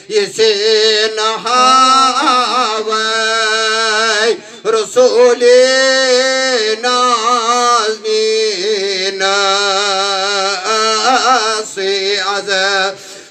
يسين هاوي رسولي نازنينا سيعز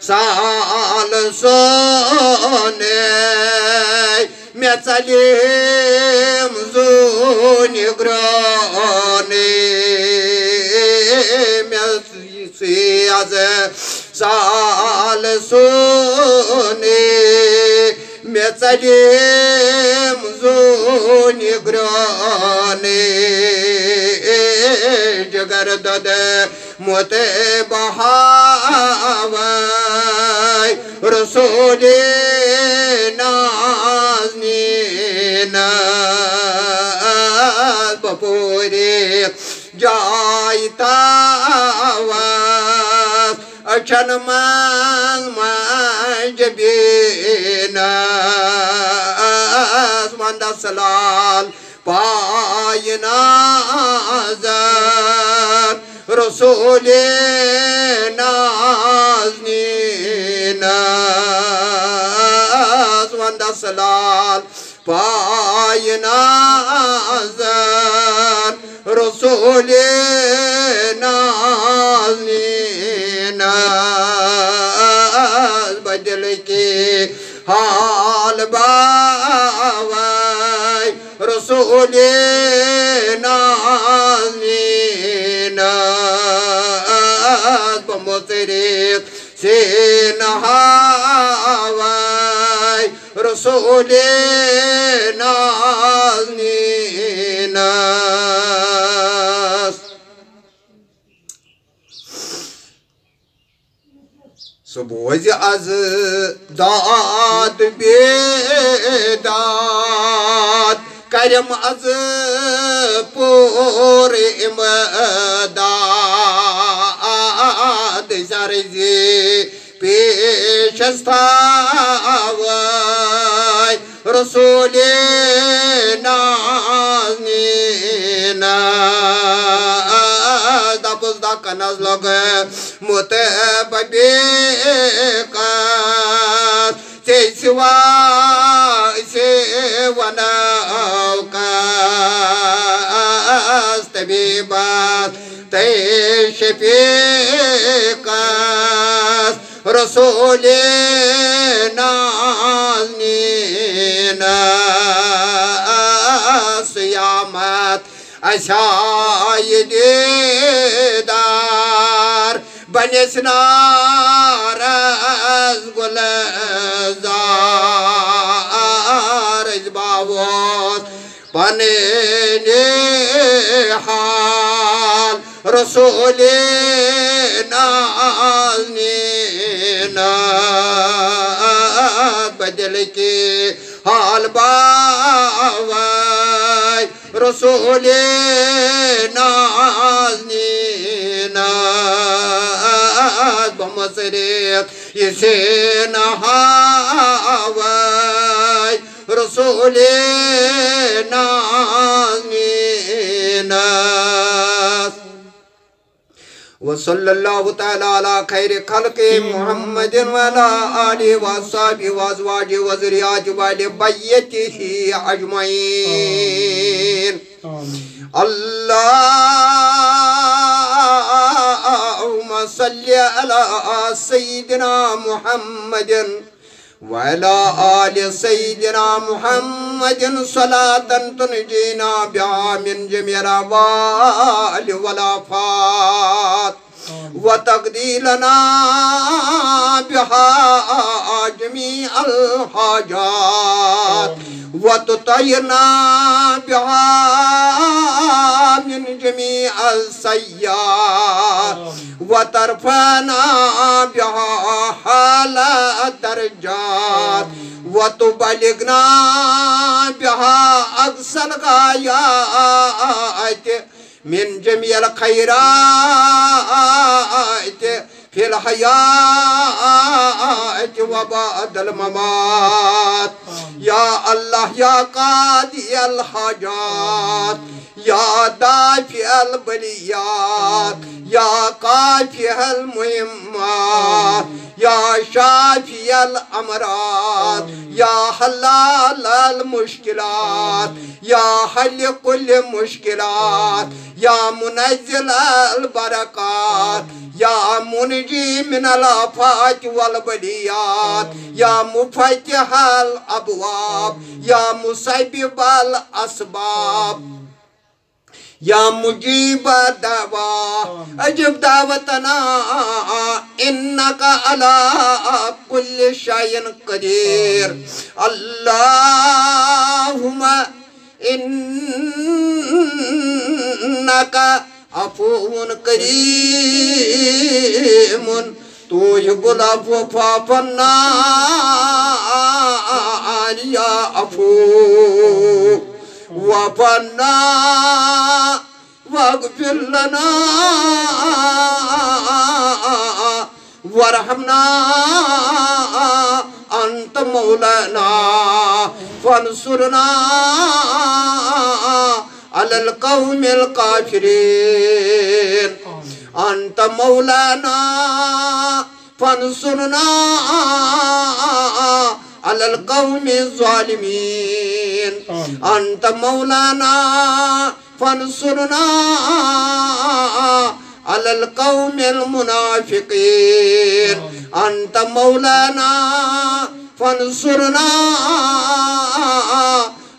سال صوني ميتسليم زوني قراني ميتسيعز سال صوني ميتسليم زوني قراني جگر دد موت بہاوی رسولی نازنینا بپوری جائی تاواز اچھن من جبینا مندہ سلال پائنا زر رسولی نازنینا وندہ سلال پائنا زر رسولی نازنینا بدل کی حال باوی رسولی نازنینا بمطریق سین هاوی رسولی نازنینا صبح از داد بیداد کرم از پور امداد زرزی پیش استاوی رسول نازنینا دبز دا کنز لگ متببی کس سی سیوانو کس طبیبات تی شفی کس رسول نازنینا سیامت اشای دیدار بنسنار از گلزار از باوز پنینی حال رسول نازنینا بدل کی حال باوی رسول نازنینا بمصریت یسین هاوی رسول نازنینا وصلی اللہ تعالی علی خیر خلق محمد وعلی آلہ وصحبہ وازواجہ وذریاتہ وآل بیتہ اجمعین اللہم صلی علی سیدنا محمد وعلى آل سيدنا محمد صلاة تنجينا بها من جميع الأهوال والآفات وتقضي لنا بها جميع الحاجات وتطهرنا بها من جميع السيئات وترفعنا بها أعلى الدرجات وتبلغنا بها أقصى الغايات من جميع الخيرات في الحياة وبعد الممات يا الله يا قاضي الحاجات يا دافع البليات يا كافي المهمات يا شافي الأمراض يا حلال المشكلات يا حل كل مشكلات يا منزل البركات يا منجي من الآفات والبليات يا مفتح الأبواب يا مسبب الأسباب يا مجيب الدعوة أجب دعوتنا إنك على كل شيء قدير اللهم إنك عفو كريم تحب العفو فاعف عنا يا عفو واعف عنا واغفر لنا وارحمنا أنت مولانا فانصرنا على القوم الكافرين أنت مولانا فانصرنا على القوم الظالمين أنت مولانا فانصرنا على القوم المنافقين أنت مولانا فانصرنا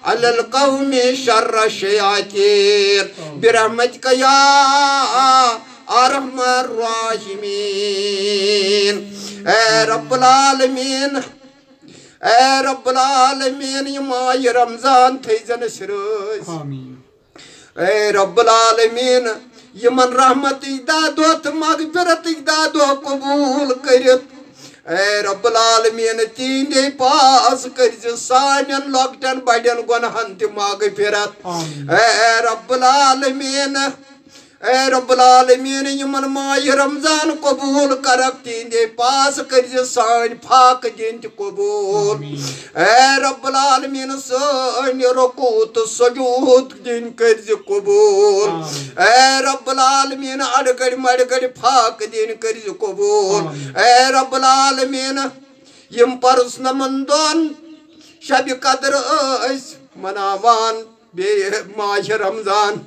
على القوم شر الشياطين برحمتك يا أرحم الراحمين اے رب العالمین اے رب العالمین یہ ماہ رمضان تھیزن سرز اے رب العالمین یمن رحمت اجداد مغفرت اجداد قبول کرت اے رب العالمین تیندے پاس کرز سانین لوکٹن بڑین گنہن تی مغفرت اے رب العالمین اے رب العالمین یمن ماہ رمضان قبول کرک تیندے پاس کرز سان پاک دین تی قبول اے رب العالمین سان رکوت سجود دین کرز قبول اے رب العالمین اڑگڑ مڑگڑ پاک دین کرز قبول اے رب العالمین یم پرس نمندون شب قدر اس مناوان بے ماہ رمضان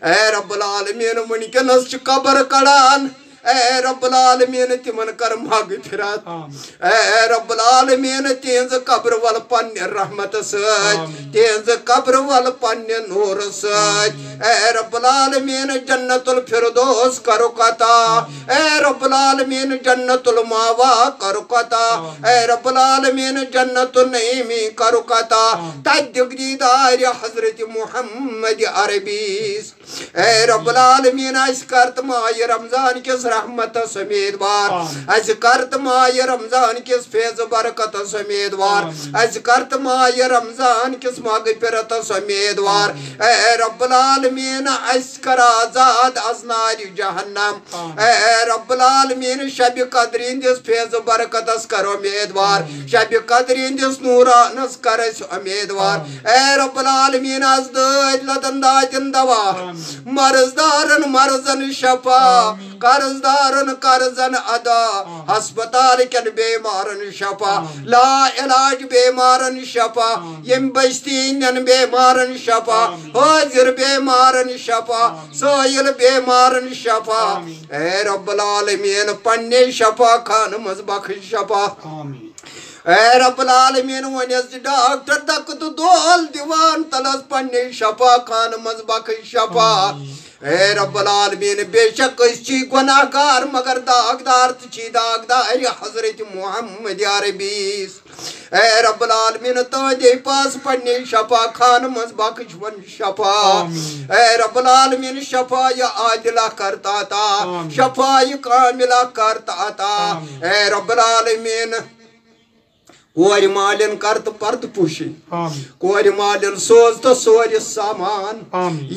اے رب العالمین ونکنس چھ قبر کڑان اے رب العالمین تمن کر مغفرت اے رب العالمین تینز قبر وال پن رحمت سۭتۍ تینز قبر وال پن نور سۭتۍ اے رب العالمین جنت الفردوس کرُکھ عطا اے رب العالمین جنت الماوا کرُکھ عطا اے رب العالمین جنت النعیمی کرُکھ عطا تتہِ دِکھ دیٖدارِ حضرت محمد عربیس اے رب العالمین اَسہِ کر تہٕ ماہِ رمضان کِس رحمت سمیدوار اَسہِ کر تہٕ ماہِ رمضان کِس فیض برکت سمیدوار اَسہِ کر تہٕ ماہِ رمضان کِس مغفرت سمیدوار اے رب العالمین اَسہِ کر آزاد از نارِ جہنم اے رب العالمین شب قدر ہٕنٛدِس فیض برکتس کر امیدوار شب قدر ہٕنٛدِس نورانس کر أسۍ امیدوار اے رب العالمین از دٲدۍ لدن دادٮ۪ن دوا مرضدارن مرضن شفا قرضدارن قرضن ادا ہسپتال کن بیمارن شفا لا علاج بیمارن شفا یم بستین بیمارن شفا حاضر بیمارن شفا سائل بیمارن شفا اے رب العالمین پننے شفا خان مز بخش شفا اے رب العالمین ونیس ڈاکٹر تک تو دول دیوان تلس پننے شفا خان مز بخش شفا اے رب العالمین بے شک اس چی گناہ گار مگر داغدار تچی داغدار حضرت محمد عربیس اے رب العالمین تہندے پاس پننے شفا خان مز بخش ون شفا اے رب العالمین شفا یا عادلہ کرتا تا شفا کاملہ کرتا تا اے رب العالمین کور مالن کر تو پرد پوشی کور مالن سوز تو سور سامان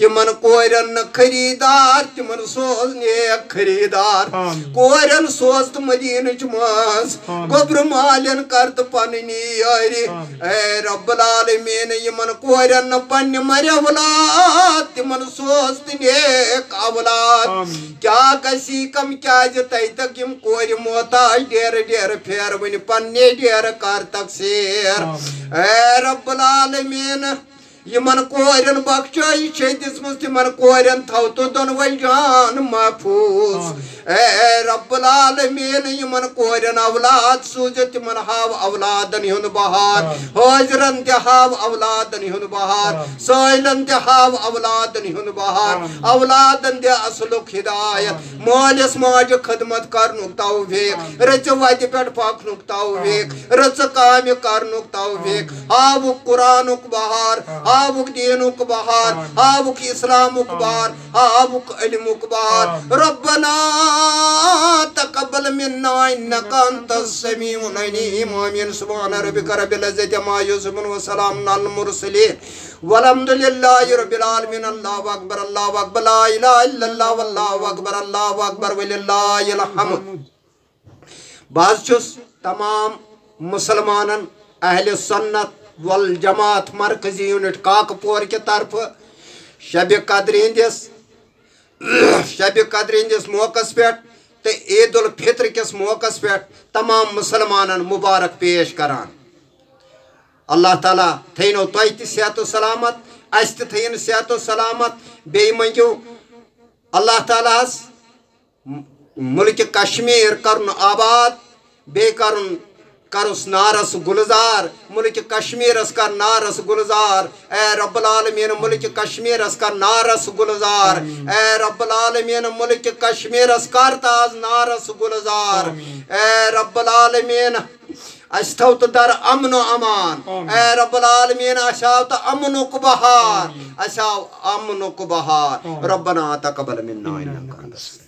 یمن کورن خریدار تمن سوز نیک خریدار کورن سوز تو مدینچ ماز گوبر مالن کر تو پننی یاری اے رب العالمین یمن کورن پن مر اولاد تمن سوز تو نیک اولاد کیا گسی کم کیا تہ تک یم کور محتاج ڈیر ڈیر پھیر ون پننے ڈیر کر تقسیر اے رب العالمین یمن کورن بخشائی چھ دسمز تمن کورن تھو تو دونوے جان محفوظ اے رب العالمین یمن کورن اولاد سوز تمن ہاو اولادن ہن بہار حاضرن تہ ہاو اولادن ہن بہار سائلن تہ ہاو اولادن ہن بہار اولادن دے اصلک ہدایت مالس ماج خدمت کرنک توفیق رچ وتہ پٹ پکنک توفیق رچ کام کرنک توفیق ہاو قرآنک بہار ہاوک دینک بہار ہاوک اسلامک بہار ہاوک علمک بہار ربنا تقبل منا انك انت السميع العليم آمين سبحان ربك رب العزة عما يصفون وسلام على المرسلين والحمد لله رب العالمين الله اكبر لا اله الا الله والله اكبر ولله الحمد بعض چھس تمام مسلمانن اہل سنت والجماعت مرکزی یونٹ کاکپور کے طرف شب قدر ہندس موقع پہ تو عید الفطر کس موقع پہ تمام مسلمانن مبارک پیش کران اللہ تعالیٰ تھینو تہ تہ صحت و سلامت اس تہ تھین صحت و سلامت بی منگو اللہ تعالیٰ ملک کشمیر کرن آباد بی کرس نارس گلزار ملک کشمیرس کر نارس گلزار اے رب العالمین ملک کشمیرس کر نارس گلزار اے رب العالمین ملک کشمیرس کر تاز نارس گلزار اے رب العالمین اس تھو تو در امن و امان اے رب العالمین اشاو تو امنک بہار اشاو امنک بہار ربنا تقبل منا انک انت